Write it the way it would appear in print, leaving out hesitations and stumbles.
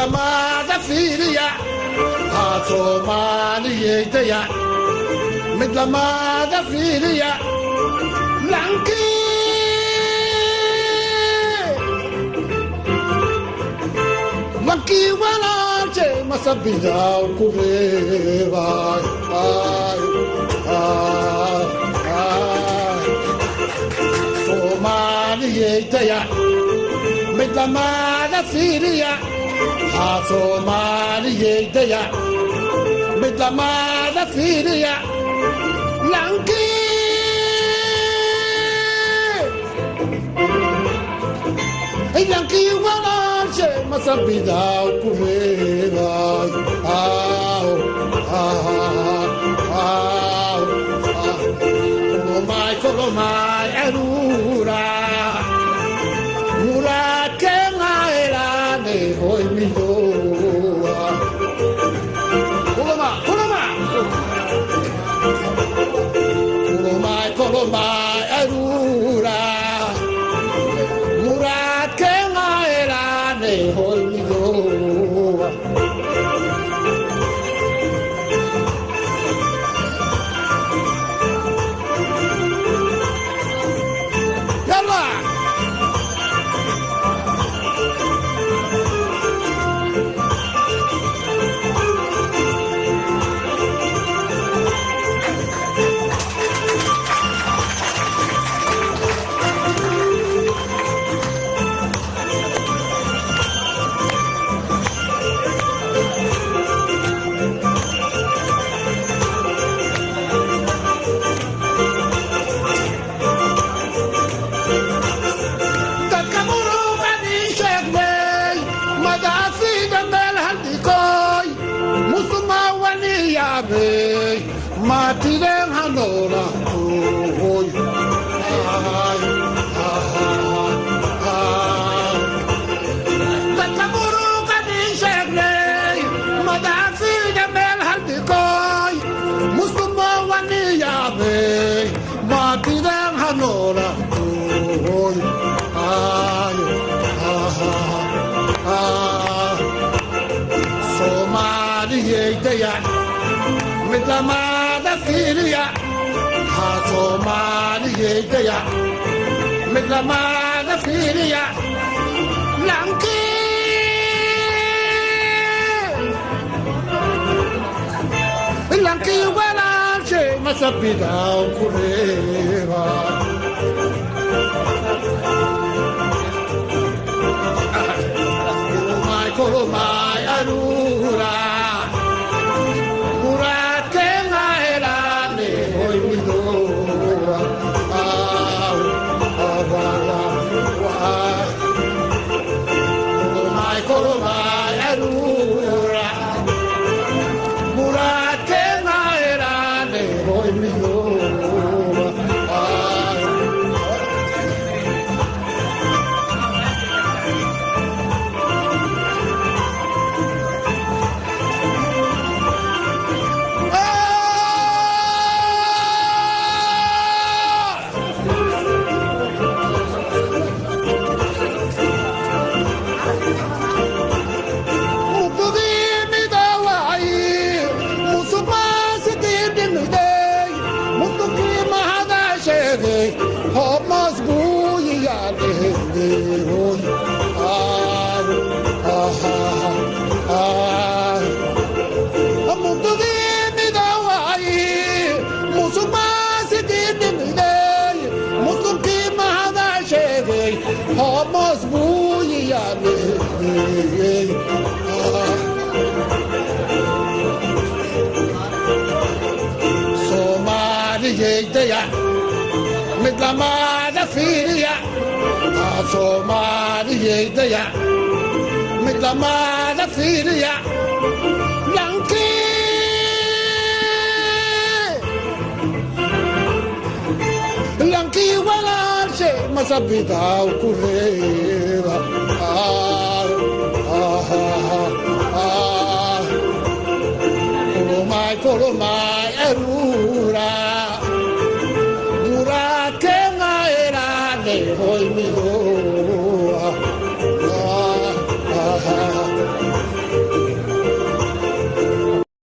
midlamada fiiriya haa soomaaliyeytaya midlamada fiiriya lankii walaalshe masabidaw ku reebay soomaaliyeytaya midlamada fiiriya haa soomaaliyeytaya midlamada fiiriya lankii walaalshe masabidaw ku reebay kolomay arura murakenga elane hoy midoa kolomay arura murakenga elane hoy midoa Matiren hanola hoy takamuru kadin shegney madafi jamel haldikoy muslimo wani yabe matiren hanola hoy somaliyeytaya midlamada fiiriya haa soomaaliyeytaya midlamada fiiriya lankii walaalshe masabidaw ku reeba kolomay arura Somaliyeytaya midlamada fiiriya haa soomaaliyeytaya midlamada fiiriya lankii walaalshe masabidaw ku reeba kolomay arura murakenga elane hoy midoa